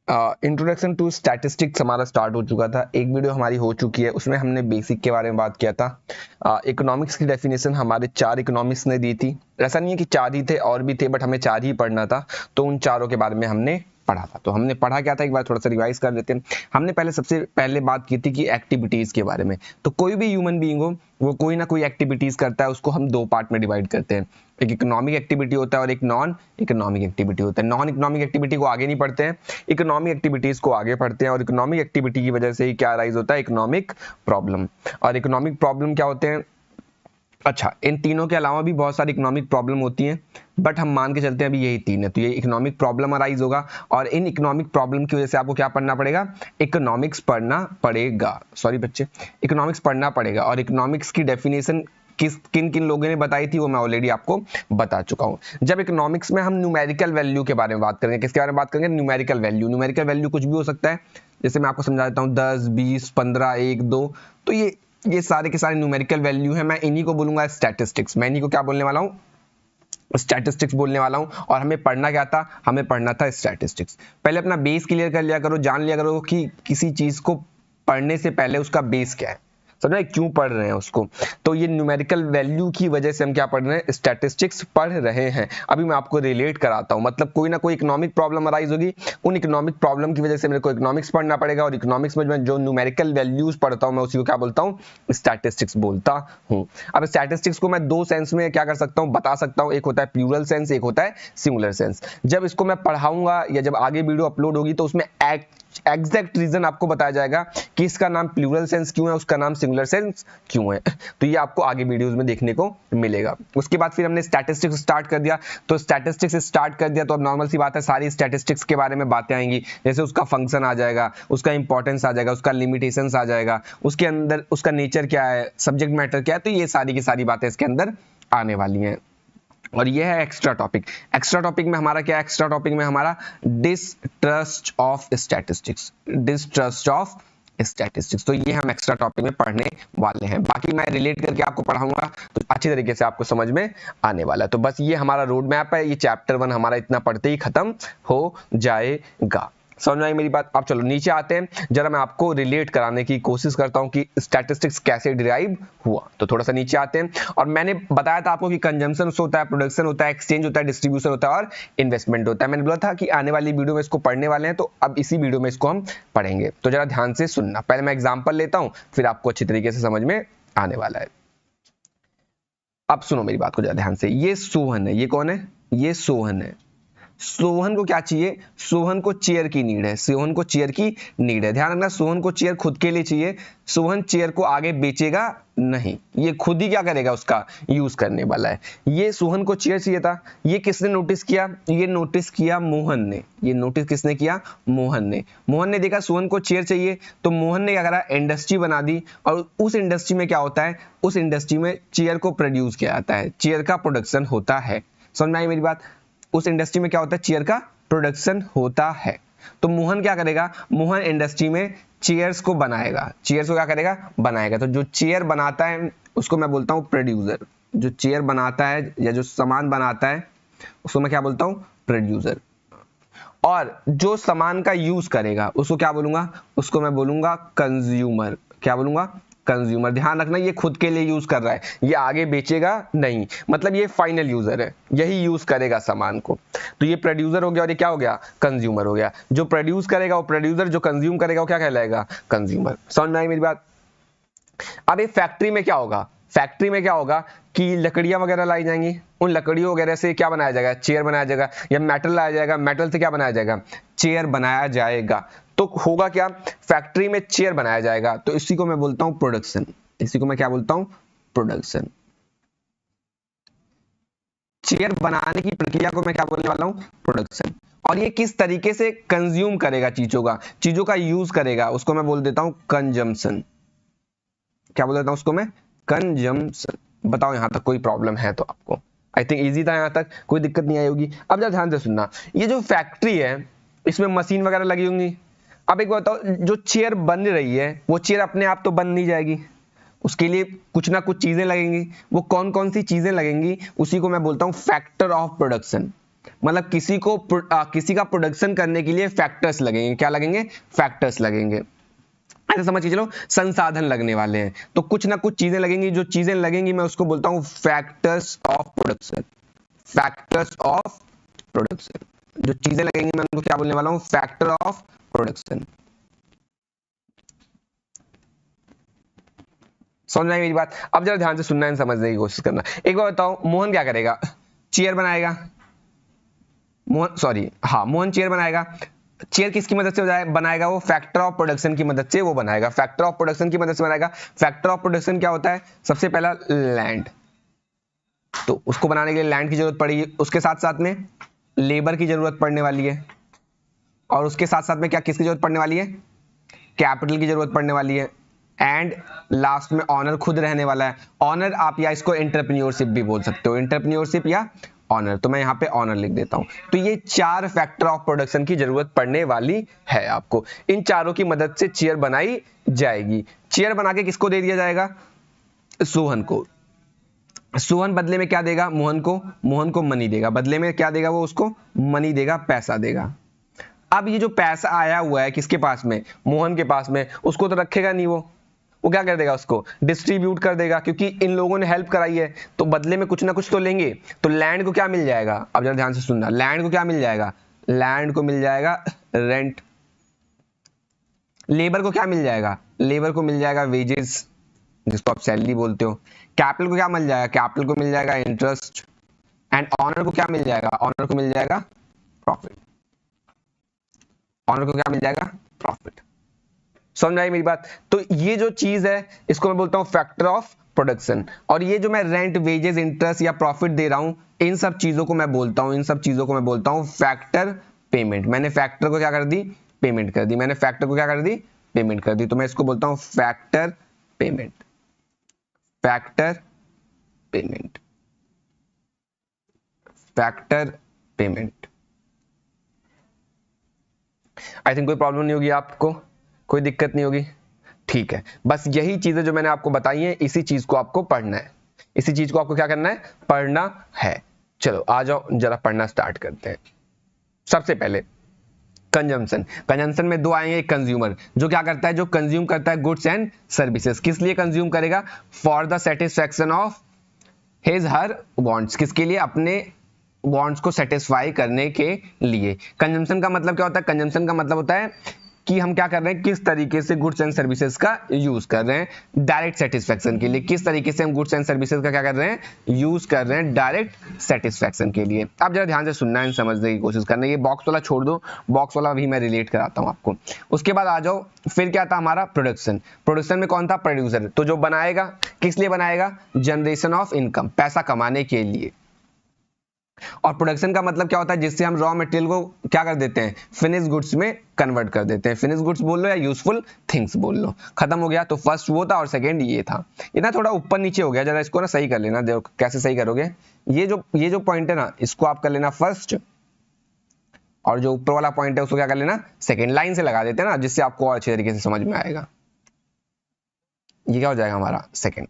Introduction to statistics हमारा start हो चुका था, एक वीडियो हमारी हो चुकी है, उसमें हमने बेसिक के बारे में बात किया था। इकोनॉमिक्स की डेफिनेशन हमारे 4 इकोनॉमिक्स ने दी थी। ऐसा नहीं है कि 4 ही थे, और भी थे, बट हमें 4 ही पढ़ना था, तो उन चारों के बारे में हमने पढ़ा था। तो हमने पढ़ा क्या था, एक बार थोड़ा सा रिवाइज कर लेते हैं। हमने सबसे पहले बात की थी कि एक्टिविटीज के बारे में। तो कोई भी ह्यूमन बीइंग हो, वो कोई ना कोई एक्टिविटीज करता है, उसको हम 2 पार्ट में डिवाइड करते हैं। एक इकोनॉमिक एक्टिविटी होता है और एक नॉन इकोनॉमिक एक्टिविटी होता है। नॉन इकोनॉमिक एक्टिविटी को आगे नहीं पढ़ते हैं, इकोनॉमिक एक्टिविटीज को आगे पढ़ते हैं। और इकोनॉमिक एक्टिविटी की वजह से ही क्या राइज होता है, इकोनॉमिक प्रॉब्लम। और इकोनॉमिक प्रॉब्लम क्या होते हैं, अच्छा, इन तीनों के अलावा भी बहुत सारी इकोनॉमिक प्रॉब्लम होती हैं, बट हम मान के चलते हैं अभी यही 3 है। तो ये इकोनॉमिक प्रॉब्लम अराइज होगा, और इन इकोनॉमिक प्रॉब्लम की वजह से आपको क्या पढ़ना पड़ेगा, इकोनॉमिक्स पढ़ना पड़ेगा। सॉरी बच्चे, इकोनॉमिक्स पढ़ना पड़ेगा। और इकोनॉमिक्स की डेफिनेशन किन किन लोगों ने बताई थी, वो मैं ऑलरेडी आपको बता चुका हूं। जब इकोनॉमिक्स में हम न्यूमेरिकल वैल्यू के बारे में बात करेंगे, किसके बारे में बात करेंगे, न्यूमेरिकल वैल्यू। न्यूमेरिकल वैल्यू कुछ भी हो सकता है, जैसे मैं आपको समझा देता हूं 10, 20, 15, 1, 2। तो ये सारे के सारे न्यूमेरिकल वैल्यू है। मैं इन्हीं को बोलूंगा स्टैटिस्टिक्स। मैं इन्हीं को क्या बोलने वाला हूं, स्टैटिस्टिक्स बोलने वाला हूं। और हमें पढ़ना क्या था, हमें पढ़ना था स्टैटिस्टिक्स। पहले अपना बेस क्लियर कर लिया करो, जान लिया करो कि किसी चीज को पढ़ने से पहले उसका बेस क्या है, समझे, क्यों पढ़ रहे हैं उसको। तो ये न्यूमेरिकल वैल्यू की वजह से हम क्या पढ़ रहे हैं, स्टैटिस्टिक्स पढ़ रहे हैं। अभी मैं आपको रिलेट कराता हूं, मतलब कोई ना कोई इकोनॉमिक प्रॉब्लम अराइज होगी, उन इकोनॉमिक प्रॉब्लम की वजह से मेरे को इकोनॉमिक्स पढ़ना पड़ेगा। और इकोनॉमिक्स में मैं जो न्यूमेरिकल वैल्यूज पढ़ता हूं, मैं उसी को क्या बोलता हूं, स्टैटिस्टिक्स बोलता हूं। अब स्टैटिस्टिक्स को मैं 2 सेंस में क्या कर सकता हूं, बता सकता हूं। एक होता है प्लूरल सेंस, एक होता है सिंगुलर सेंस। जब इसको मैं पढ़ाऊंगा या जब आगे वीडियो अपलोड होगी, तो उसमें एग्जैक्ट रीजन आपको बताया जाएगा कि इसका नाम प्लूरल सेंस क्यों है, उसका नाम सिंगुलर सेंस क्यों है। तो ये आपको आगे वीडियोस में देखने को मिलेगा। उसके बाद फिर हमने स्टैटिस्टिक्स स्टार्ट कर दिया। तो स्टैटिस्टिक्स स्टार्ट कर दिया तो अब नॉर्मल सी बात है, सारी स्टैटिस्टिक्स के बारे में बातें आएंगी। जैसे उसका फंक्शन आ जाएगा, उसका इंपॉर्टेंस आ जाएगा, उसका लिमिटेशंस आ जाएगा, उसके अंदर उसका नेचर क्या है, सब्जेक्ट मैटर क्या है। तो ये सारी की सारी बातें इसके अंदर आने वाली हैं। और ये है एक्स्ट्रा टॉपिक। एक्स्ट्रा टॉपिक में हमारा क्या है, एक्स्ट्रा टॉपिक में हमारा डिसट्रस्ट ऑफ स्टैटिस्टिक्स। डिसट्रस्ट ऑफ स्टैटिस्टिक्स, तो ये हम एक्स्ट्रा टॉपिक में पढ़ने वाले हैं। बाकी मैं रिलेट करके आपको पढ़ाऊंगा तो अच्छी तरीके से आपको समझ में आने वाला है। तो बस ये हमारा रोड मैप है। ये चैप्टर 1 हमारा इतना पढ़ते ही खत्म हो जाएगा। समझ में आई मेरी बात। अब चलो नीचे आते हैं, जरा मैं आपको रिलेट कराने की कोशिश करता हूं कि स्टैटिस्टिक्स कैसे डिराइव हुआ। तो थोड़ा सा नीचे आते हैं, और मैंने बताया था आपको कि कंजम्पशन होता है, प्रोडक्शन होता है, एक्सचेंज होता है, डिस्ट्रीब्यूशन होता है और इन्वेस्टमेंट होता है। मैंने बोला था कि आने वाली वीडियो में इसको पढ़ने वाले हैं, तो अब इसी वीडियो में इसको हम पढ़ेंगे। तो जरा ध्यान से सुनना। पहले मैं एग्जाम्पल लेता हूं, फिर आपको अच्छी तरीके से समझ में आने वाला है। अब सुनो मेरी बात को जरा ध्यान से। ये सोहन है, ये कौन है, ये सोहन है। सोहन को क्या चाहिए, सोहन को चेयर की नीड है, सोहन को चेयर की नीड है। ध्यान रखना, सोहन को चेयर खुद के लिए चाहिए। सोहन चेयर को आगे बेचेगा नहीं, ये खुद ही क्या करेगा, उसका यूज करने वाला है। ये सोहन को चेयर चाहिए था। ये किसने नोटिस किया, ये नोटिस किया मोहन ने। ये नोटिस किसने किया, मोहन ने। मोहन ने देखा सोहन को चेयर चाहिए, तो मोहन ने क्या करा, इंडस्ट्री बना दी। और उस इंडस्ट्री में क्या होता है, उस इंडस्ट्री में चेयर को प्रोड्यूस किया जाता है, चेयर का प्रोडक्शन होता है। समझ में आई मेरी बात। उस इंडस्ट्री में क्या होता है, चेयर का प्रोडक्शन होता है। तो मोहन क्या करेगा, मोहन इंडस्ट्री में चेयर्स को बनाएगा। चेयर्स को क्या करेगा, बनाएगा। तो जो चेयर बनाता है उसको मैं बोलता हूं प्रोड्यूसर। जो चेयर बनाता है या जो सामान बनाता है उसको मैं क्या बोलता हूं, प्रोड्यूसर। और जो सामान का यूज करेगा उसको क्या बोलूंगा, उसको मैं बोलूंगा कंज्यूमर। क्या बोलूंगा, कंज्यूमर। ध्यान रखना, ये खुद के लिए यूज कर रहा है, ये आगे बेचेगा नहीं, मतलब ये फाइनल यूजर है, यही यूज करेगा सामान को। तो ये प्रोड्यूसर हो गया, और ये क्या हो गया, कंज्यूमर हो गया। जो प्रोड्यूस करेगा वो प्रोड्यूसर, जो कंज्यूम करेगा वो क्या कहलाएगा, कंज्यूमर। समझ में आई मेरी बात। अब एक फैक्ट्री में क्या होगा, फैक्ट्री में क्या होगा कि लकड़ियां वगैरह लाई जाएंगी, उन लकड़ियों वगैरह से क्या बनाया जाएगा, चेयर बनाया जाएगा, या मेटल लाया जाएगा, मेटल से क्या बनाया जाएगा, चेयर बनाया जाएगा। तो होगा क्या, फैक्ट्री में चेयर बनाया जाएगा, तो इसी को मैं बोलता हूं प्रोडक्शन। इसी को मैं क्या बोलता हूं, प्रोडक्शन। चेयर बनाने की प्रक्रिया को मैं क्या बोलने वाला हूं, प्रोडक्शन। और ये किस तरीके से कंज्यूम करेगा चीजों का यूज करेगा, उसको मैं बोल देता हूं कंजम्पशन। क्या बोल देता हूं उसको मैं, कंजम्पशन। बताओ यहां तक कोई प्रॉब्लम है तो आपको, आई थिंक इजी था, यहां तक कोई दिक्कत नहीं आई होगी। अब जरा ध्यान से सुनना, ये जो फैक्ट्री है इसमें मशीन वगैरह लगी होंगी। अब एक बताओ, जो चेयर बन रही है वो चेयर अपने आप तो बन नहीं जाएगी, उसके लिए कुछ ना कुछ चीजें लगेंगी। वो कौन कौन सी चीजें लगेंगी, उसी को मैं बोलता हूं फैक्टर ऑफ प्रोडक्शन। मतलब किसी का प्रोडक्शन करने के लिए फैक्टर्स लगेंगे। क्या लगेंगे? फैक्टर्स लगेंगे। ऐसे समझ के चलो संसाधन लगने वाले हैं, तो कुछ ना कुछ चीजें लगेंगी। जो चीजें लगेंगी मैं उसको बोलता हूं factors of production. Factors of production, जो चीजें लगेंगी मैं उनको क्या बोलने वाला हूं? Factor of production. समझ में आई मेरी बात? अब जरा ध्यान से सुनना है, समझने की कोशिश करना। एक बार बताओ, मोहन क्या करेगा? चेयर बनाएगा। मोहन चेयर बनाएगा। चेयर किसकी मदद से हो जाए बनाएगा? वो फैक्टर ऑफ प्रोडक्शन की मदद से वो बनाएगा। फैक्टर ऑफ प्रोडक्शन की मदद से बनाएगा। फैक्टर ऑफ प्रोडक्शन क्या होता है? सबसे पहला लैंड, तो उसको बनाने के लिए लैंड की जरूरत पड़ेगी। उसके साथ साथ में लेबर की जरूरत पड़ने वाली है, और उसके साथ साथ में क्या किसकी जरूरत पड़ने वाली है? कैपिटल की जरूरत पड़ने वाली है। एंड लास्ट में ऑनर खुद रहने वाला है। ऑनर आप या इसको एंटरप्रेन्योरशिप भी बोल सकते हो, एंटरप्रेन्योरशिप या ऑनर, तो मैं यहाँ पे ऑनर लिख देता हूं। तो ये 4 फैक्टर ऑफ प्रोडक्शन की जरूरत पड़ने वाली है आपको। इन चारों की मदद से चेयर बनाई जाएगी। चेयर बना के किसको दे दिया जाएगा? सोहन को। सोहन बदले में क्या देगा? मोहन को मनी देगा। बदले में क्या देगा? वो उसको मनी देगा, पैसा देगा। अब ये जो पैसा आया हुआ है किसके पास में? मोहन के पास में। उसको तो रखेगा नहीं, वो क्या कर देगा? उसको डिस्ट्रीब्यूट कर देगा, क्योंकि इन लोगों ने हेल्प कराई है तो बदले में कुछ ना कुछ तो लेंगे। तो लैंड को क्या मिल जाएगा? अब जरा ध्यान से सुनना, लैंड को क्या मिल जाएगा? लैंड को मिल जाएगा रेंट। लेबर को क्या मिल जाएगा? लेबर को मिल जाएगा वेजेस, जिसको आप सैलरी बोलते हो। कैपिटल को क्या मिल जाएगा? कैपिटल को मिल जाएगा इंटरेस्ट। एंड ऑनर को क्या मिल जाएगा? ऑनर को मिल जाएगा प्रॉफिट। ऑनर को क्या मिल जाएगा? प्रॉफिट। समझ आई मेरी बात? तो ये जो चीज है इसको मैं बोलता हूं फैक्टर ऑफ प्रोडक्शन। और ये जो मैं रेंट, वेजेस, इंटरेस्ट या प्रॉफिट दे रहा हूं, इन सब चीजों को मैं बोलता हूं फैक्टर पेमेंट। मैंने फैक्टर को क्या कर दी? पेमेंट कर दी। मैंने फैक्टर को क्या कर दी? पेमेंट कर दी। तो मैं इसको बोलता हूं factor payment. Factor payment, factor payment. I think कोई प्रॉब्लम नहीं होगी आपको, कोई दिक्कत नहीं होगी? ठीक है, बस यही चीजें जो मैंने आपको बताई हैं, इसी चीज को आपको पढ़ना है। इसी चीज को आपको क्या करना है? पढ़ना है। चलो आ जाओ जरा पढ़ना स्टार्ट करते हैं। सबसे पहले कंजम्पशन। कंजम्पशन में 2 आएंगे। एक कंज्यूमर, जो क्या करता है? जो कंज्यूम करता है गुड्स एंड सर्विसेज। किस लिए कंज्यूम करेगा? For the satisfaction of his her wants. किसके लिए? अपने वांट्स को सेटिस्फाई करने के लिए। कंजम्पशन का मतलब क्या होता है? कंजम्पशन का मतलब होता है कि हम क्या कर रहे हैं, किस तरीके से गुड्स एंड सर्विसेज का यूज कर रहे हैं डायरेक्ट सेटिस्फैक्शन के लिए। किस तरीके से हम गुड्स एंड सर्विसेज का क्या कर रहे हैं? यूज कर रहे हैं डायरेक्ट सेटिस्फैक्शन के लिए। अब जरा ध्यान से सुनना है, समझने की कोशिश करना है। ये बॉक्स वाला छोड़ दो, बॉक्स वाला भी मैं रिलेट कराता हूं आपको। उसके बाद आ जाओ, फिर क्या था हमारा? प्रोडक्शन। प्रोडक्शन में कौन था? प्रोड्यूसर। तो जो बनाएगा, किस लिए बनाएगा? जनरेशन ऑफ इनकम, पैसा कमाने के लिए। और प्रोडक्शन का मतलब क्या होता है? जिससे हम रॉ मटेरियल को क्या कर देते हैं? फिनिश गुड्स में कन्वर्ट कर देते हैं। फिनिश गुड्स बोल लो या यूजफुल थिंग्स बोल लो। खत्म हो गया। तो फर्स्ट वो था और सेकंड ये था। ये ना थोड़ा ऊपर नीचे हो गया, जरा इसको ना सही कर लेना। देखो कैसे सही करोगे। ये जो पॉइंट है ना, इसको आप कर लेना फर्स्ट, और जो ऊपर वाला पॉइंट है उसको क्या कर लेना? सेकेंड। लाइन से लगा देते हैं ना, जिससे आपको और अच्छे तरीके से समझ में आएगा। ये क्या हो जाएगा हमारा? सेकेंड।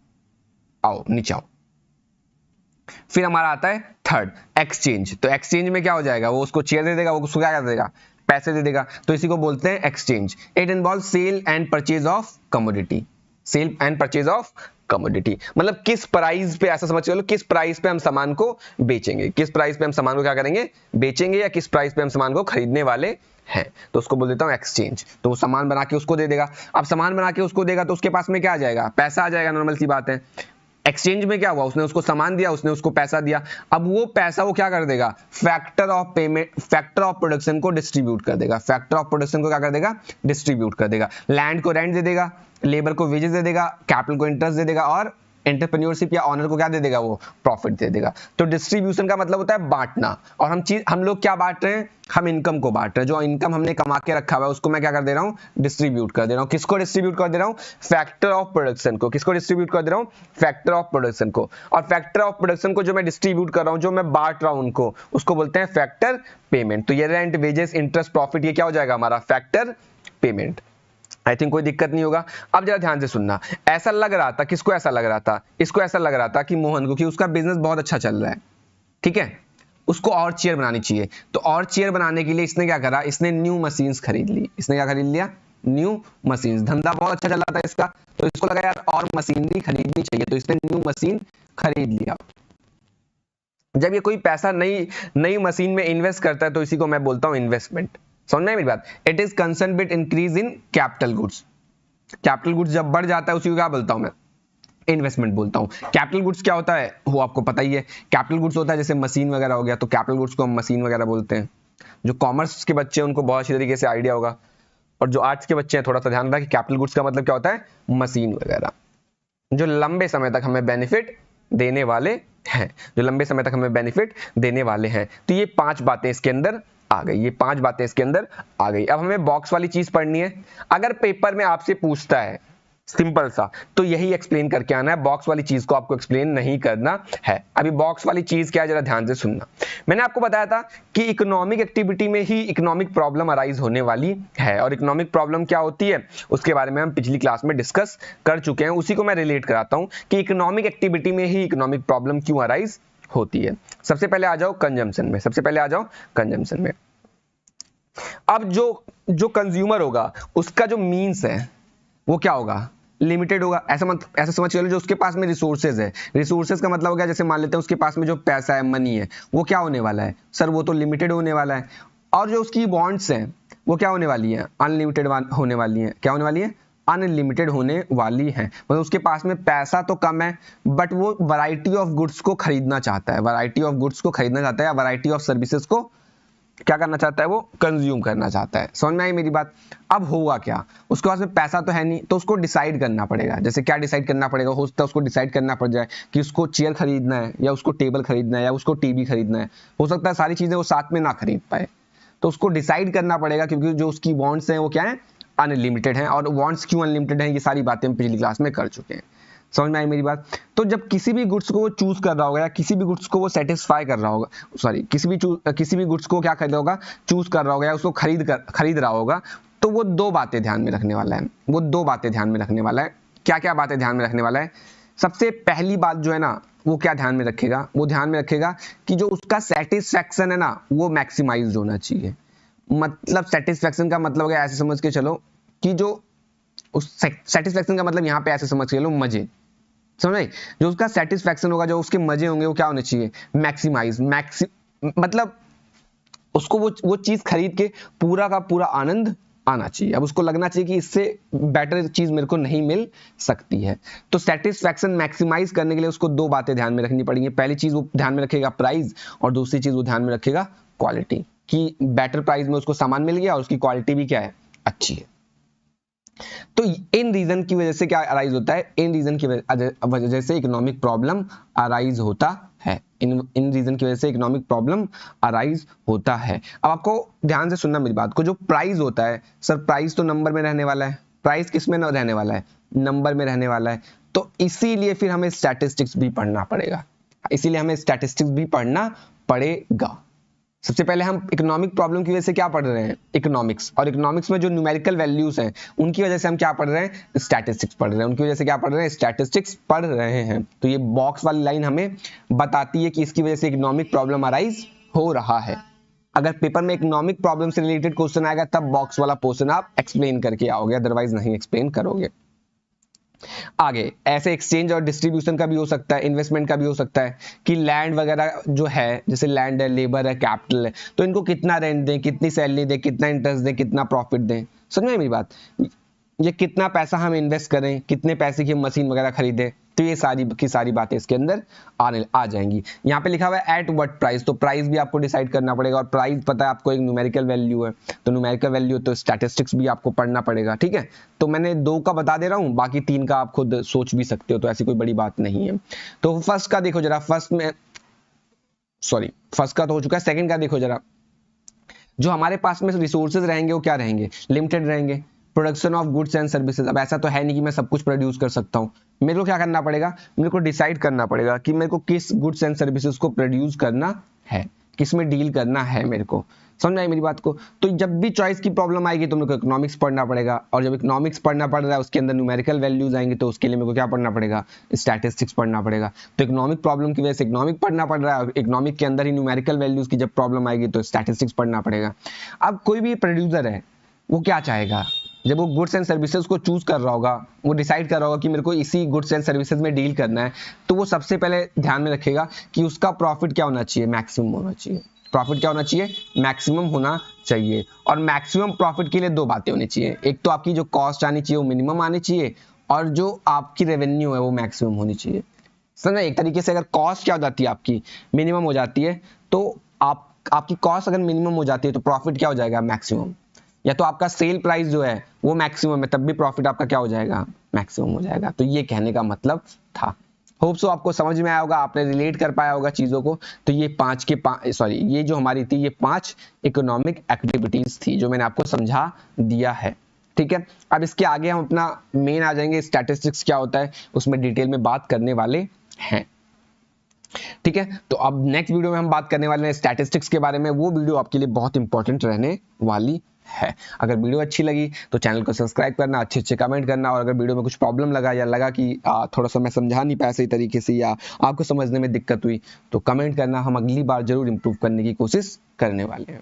आओ नीचे आओ। फिर हमारा आता है थर्ड, एक्सचेंज। तो एक्सचेंज में क्या हो जाएगा? वो उसको चेयर दे देगा, वो उसको क्या कर देगा? पैसे दे देगा। तो इसी को बोलते हैं exchange. It involve sale and purchase of commodity. Sale and purchase of commodity मतलब किस प्राइस पे, ऐसा समझ चलो, किस प्राइस पे हम सामान को बेचेंगे। किस प्राइस पे हम सामान को क्या करेंगे? बेचेंगे, या किस प्राइस पे हम सामान को खरीदने वाले हैं। तो उसको बोल देता हूं एक्सचेंज। तो वो सामान बना के उसको दे देगा। अब सामान बना के उसको देगा तो उसके पास में क्या आ जाएगा? पैसा आ जाएगा। नॉर्मल सी बात है। एक्सचेंज में क्या हुआ? उसने उसको सामान दिया, उसने उसको पैसा दिया। अब वो पैसा वो क्या कर देगा? Factor of payment, factor of production को डिस्ट्रीब्यूट कर देगा। फैक्टर ऑफ प्रोडक्शन को क्या कर देगा? डिस्ट्रीब्यूट कर देगा। लैंड को रेंट दे देगा, लेबर को वेजेस दे देगा, कैपिटल को इंटरेस्ट दे देगा, और एंटरप्रेन्योरशिप या ऑनर को क्या दे देगा? वो प्रॉफिट दे देगा। तो डिस्ट्रीब्यूशन का मतलब होता है बांटना। और हम लोग क्या बांट रहे हैं? हम इनकम को बांट रहे हैं। जो इनकम हमने कमा के रखा हुआ है उसको मैं क्या कर दे रहा हूं? डिस्ट्रीब्यूट कर दे रहा हूं। किसको डिस्ट्रीब्यूट कर दे रहा हूं? फैक्टर ऑफ प्रोडक्शन को। किसको डिस्ट्रीब्यूट कर दे रहा हूं? फैक्टर ऑफ प्रोडक्शन को। और फैक्टर ऑफ प्रोडक्शन को जो मैं डिस्ट्रीब्यूट कर रहा हूं, जो मैं बांट रहा हूं उनको, उसको बोलते हैं फैक्टर पेमेंट। तो ये रेंट, वेजेस, इंटरेस्ट, प्रॉफिट, ये क्या हो जाएगा हमारा? Factor payment. आई थिंक कोई दिक्कत नहीं होगा। अब जरा ध्यान से सुनना। ऐसा लग रहा था, किसको ऐसा लग रहा था? इसको ऐसा लग रहा था कि मोहन को, कि उसका बिजनेस बहुत अच्छा चल रहा है, ठीक है। उसको और चेयर बनानी चाहिए। तो और चेयर बनाने के लिए इसने क्या करा, इसने न्यू मशीन्स खरीद ली। इसने क्या खरीद लिया, न्यू मशीन्स। धंधा बहुत अच्छा चल रहा था इसका, तो इसको लगा यार और मशीनरी खरीदनी चाहिए, तो इसने न्यू मशीन खरीद लिया। जब ये कोई पैसा नई मशीन में इन्वेस्ट करता है तो इसी को मैं बोलता हूं इन्वेस्टमेंट। समझ में आई मेरी बात? It is concern with increase in capital goods. Capital goods जब बढ़ जाता है उसी को क्या बोलता हूं मैं, इन्वेस्टमेंट बोलता हूं। कैपिटल गुड्स क्या होता है वो आपको पता ही है। कैपिटल गुड्स होता है जैसे मशीन वगैरह हो गया, तो कैपिटल गुड्स को हम मशीन वगैरह बोलते हैं। जो कॉमर्स के बच्चे हैं उनको बहुत अच्छी तरीके से आइडिया होगा, और जो आर्ट्स के बच्चे हैं थोड़ा सा ध्यान रखना कि कैपिटल गुड्स का मतलब क्या होता है, मशीन वगैरह जो लंबे समय तक हमें बेनिफिट देने वाले हैं, जो लंबे समय तक हमें बेनिफिट देने वाले हैं। तो ये 5 बातें इसके अंदर आ गई, ये 5 बातें इसके अंदर आ गई। अब हमें बॉक्स वाली चीज पढ़नी है। अगर पेपर में आपसे पूछता है सिंपल सा, तो यही एक्सप्लेन करके आना है, बॉक्स वाली चीज को आपको एक्सप्लेन नहीं करना है। अभी बॉक्स वाली चीज क्या है जरा ध्यान से सुनना। मैंने आपको बताया था कि इकोनॉमिक एक्टिविटी में ही इकोनॉमिक प्रॉब्लम अराइज होने वाली है, और इकोनॉमिक प्रॉब्लम क्या होती है उसके बारे में हम पिछली क्लास में डिस्कस कर चुके हैं। उसी को मैं रिलेट कराता हूं कि इकोनॉमिक एक्टिविटी में ही इकोनॉमिक प्रॉब्लम क्यों अराइज होती है। सबसे पहले आ जाओ कंजम्पशन में, सबसे पहले आ जाओ कंजम्पशन में। अब जो कंज्यूमर होगा उसका जो मीन्स है वो क्या होगा, लिमिटेड होगा। ऐसा समझ के लो जो उसके पास में रिसोर्सेज है, रिसोर्सेज का मतलब हो गया, जैसे मान लेते हैं उसके पास में जो पैसा है, मनी है, वो क्या होने वाला है सर, वो तो लिमिटेड होने वाला है। और जो उसकी बॉन्ड्स हैं वो क्या होने वाली है, अनलिमिटेड होने वाली है। क्या होने वाली है, अनलिमिटेड होने वाली है। मतलब उसके पास में पैसा तो कम है बट वो वैरायटी ऑफ गुड्स को खरीदना चाहता है, वैरायटी ऑफ गुड्स को खरीदना चाहता है, या वैरायटी ऑफ सर्विसेज को क्या करना चाहता है, वो कंज्यूम करना चाहता है। समझ में आई मेरी बात? अब होगा क्या, उसके पास में पैसा तो है नहीं, तो उसको डिसाइड करना पड़ेगा। जैसे क्या डिसाइड करना पड़ेगा, हो सकता है उसको डिसाइड करना पड़ जाए कि उसको चेयर खरीदना है, या उसको टेबल खरीदना है, या उसको टीवी खरीदना है। हो सकता है सारी चीजें वो साथ में ना खरीद पाए, तो उसको डिसाइड करना पड़ेगा, क्योंकि जो उसकी वांट्स हैं वो क्या है, अनलिमिटेड है। और वांट्स क्यों अनलिमिटेड है, ये सारी बातें हम पिछली क्लास में कर चुके हैं। समझ में आई मेरी बात? तो जब किसी भी गुड्स को वो चूज कर रहा होगा, या किसी भी गुड्स को वो सेटिस्फाई कर रहा होगा, सॉरी किसी भी गुड्स को क्या कर रहा होगा, चूज कर रहा होगा, या उसको खरीद रहा होगा, तो वो 2 बातें ध्यान में रखने वाला है। वो 2 बातें ध्यान में रखने वाला है। क्या क्या बातें ध्यान में रखने वाला है? सबसे पहली बात जो है ना, वो क्या ध्यान में रखेगा, वो ध्यान में रखेगा कि जो उसका सेटिस्फैक्शन है ना वो मैक्सिमाइज होना चाहिए। मतलब सेटिस्फैक्शन का मतलब हो गया, ऐसे समझ के चलो कि जो उस सेटिस्फैक्शन का मतलब यहाँ पे ऐसे समझ के चलो, मजे। समझ आई? जो उसका सेटिस्फैक्शन होगा, जो उसके मजे होंगे, वो क्या होने चाहिए, मैक्सिमाइज। मतलब उसको वो चीज खरीद के पूरा का पूरा आनंद आना चाहिए। अब उसको लगना चाहिए कि इससे बेटर चीज मेरे को नहीं मिल सकती है। तो सेटिस्फैक्शन मैक्सिमाइज करने के लिए उसको 2 बातें ध्यान में रखनी पड़ेंगी। पहली चीज वो ध्यान में रखेगा प्राइस, और दूसरी चीज वो ध्यान में रखेगा क्वालिटी, कि बेटर प्राइस में उसको सामान मिल गया और उसकी क्वालिटी भी क्या है, अच्छी है। तो इन रीजन की वजह से क्या अराइज होता है, इन रीजन की वजह से इकोनॉमिक प्रॉब्लम अराइज होता है। इन रीजन की वजह से इकोनॉमिक प्रॉब्लम अराइज होता है। अब आपको ध्यान से सुनना मेरी बात को। जो प्राइस होता है सर, प्राइस तो नंबर में रहने वाला है। प्राइस किस में रहने वाला है, नंबर में रहने वाला है। तो इसीलिए फिर हमें स्टैटिस्टिक्स भी पढ़ना पड़ेगा, इसीलिए हमें स्टैटिस्टिक्स भी पढ़ना पड़ेगा। सबसे पहले हम इकोनॉमिक प्रॉब्लम की वजह से क्या पढ़ रहे हैं, इकोनॉमिक्स। और इकोनॉमिक्स में जो न्यूमेरिकल वैल्यूज हैं उनकी वजह से हम क्या पढ़ रहे हैं, स्टैटिस्टिक्स पढ़ रहे हैं। उनकी वजह से क्या पढ़ रहे हैं, स्टैटिस्टिक्स पढ़ रहे हैं। तो ये बॉक्स वाली लाइन हमें बताती है कि इसकी वजह से इकोनॉमिक प्रॉब्लम अराइज हो रहा है। अगर पेपर में इकोनॉमिक प्रॉब्लम से रिलेटेड क्वेश्चन आएगा तब बॉक्स वाला पोर्शन आप एक्सप्लेन करके आओगे, अदरवाइज नहीं एक्सप्लेन करोगे। आगे ऐसे एक्सचेंज और डिस्ट्रीब्यूशन का भी हो सकता है, इन्वेस्टमेंट का भी हो सकता है कि लैंड वगैरह जो है, जैसे लैंड है, लेबर है, कैपिटल है, तो इनको कितना रेंट दें, कितनी सैलरी दें, कितना इंटरेस्ट दें, कितना प्रॉफिट दें। समझ में मेरी बात? ये कितना पैसा हम इन्वेस्ट करें, कितने पैसे की मशीन वगैरह खरीदें, तो ये सारी की सारी बातें इसके अंदर आ जाएंगी। यहाँ पे लिखा हुआ है एट व्हाट प्राइस, तो प्राइस भी आपको डिसाइड करना पड़ेगा। और प्राइस पता है आपको एक न्यूमेरिकल वैल्यू है, तो न्यूमेरिकल वैल्यू तो स्टैटिस्टिक्स भी आपको पढ़ना पड़ेगा। ठीक है, तो मैंने 2 का बता दे रहा हूँ, बाकी 3 का आप खुद सोच भी सकते हो, तो ऐसी कोई बड़ी बात नहीं है। तो फर्स्ट का देखो जरा, फर्स्ट का तो हो चुका है। सेकेंड का देखो जरा, जो हमारे पास में रिसोर्सेज रहेंगे वो क्या रहेंगे, लिमिटेड रहेंगे। Production of goods and services, अब ऐसा तो है नहीं कि मैं सब कुछ प्रोड्यूस कर सकता हूँ। मेरे को क्या करना पड़ेगा, मेरे को डिसाइड करना पड़ेगा कि मेरे को किस गुड्स एंड सर्विसेज को प्रोड्यूस करना है, किसमें डील करना है मेरे को, समझ आई मेरी बात को। तो जब भी चॉइस की प्रॉब्लम आएगी तो मेरे को इकोनॉमिक्स पढ़ना पड़ेगा, और जब इकोनॉमिक्स पढ़ना पड़ रहा है उसके अंदर न्यूमेरिकल वैल्यूज आएंगे तो उसके लिए मेरे को क्या पढ़ना पड़ेगा, स्टैटिस्टिक्स पढ़ना पड़ेगा। तो इकोनॉमिक प्रॉब्लम की वजह से इकोनॉमिक पढ़ना पड़ रहा है, इकोनॉमिक के अंदर ही न्यूमेरिकल वैल्यूज की जब प्रॉब्लम आएगी तो स्टैटिस्टिक्स पढ़ना पड़ेगा। अब कोई भी प्रोड्यूसर है वो क्या चाहेगा, जब वो गुड्स एंड सर्विसेज को चूज कर रहा होगा, वो डिसाइड कर रहा होगा कि मेरे को इसी गुड्स एंड सर्विसेज में डील करना है, तो वो सबसे पहले ध्यान में रखेगा कि उसका प्रॉफिट क्या होना चाहिए, मैक्सिमम होना चाहिए। प्रॉफिट क्या होना चाहिए, मैक्सिमम होना चाहिए। और मैक्सिमम प्रॉफिट के लिए दो बातें होनी चाहिए, एक तो आपकी जो कॉस्ट आनी चाहिए वो मिनिमम आनी चाहिए, और जो आपकी रेवेन्यू है वो मैक्सिमम होनी चाहिए। समझा, एक तरीके से अगर कॉस्ट क्या हो जाती है आपकी, मिनिमम हो जाती है, तो आपकी कॉस्ट अगर मिनिमम हो जाती है तो प्रॉफिट क्या हो जाएगा, मैक्सिमम। या तो आपका सेल प्राइस जो है वो मैक्सिमम है, तब भी प्रॉफिट आपका क्या हो जाएगा, मैक्सिमम हो जाएगा। तो ये कहने का मतलब था। होप सो आपको समझ में आया होगा, आपने रिलेट कर पाया होगा चीजों को। तो ये जो हमारी थी, ये 5 इकोनॉमिक एक्टिविटीज थी जो मैंने आपको समझा दिया है। ठीक है, अब इसके आगे हम अपना मेन आ जाएंगे, स्टैटिस्टिक्स क्या होता है उसमें डिटेल में बात करने वाले हैं। ठीक है, तो अब नेक्स्ट वीडियो में हम बात करने वाले हैं स्टैटिस्टिक्स के बारे में। वो वीडियो आपके लिए बहुत इंपॉर्टेंट रहने वाली है। अगर वीडियो अच्छी लगी तो चैनल को सब्सक्राइब करना, अच्छे कमेंट करना, और अगर वीडियो में कुछ प्रॉब्लम लगा या लगा कि थोड़ा सा मैं समझा नहीं पाया सही तरीके से या आपको समझने में दिक्कत हुई तो कमेंट करना, हम अगली बार जरूर इंप्रूव करने की कोशिश करने वाले हैं।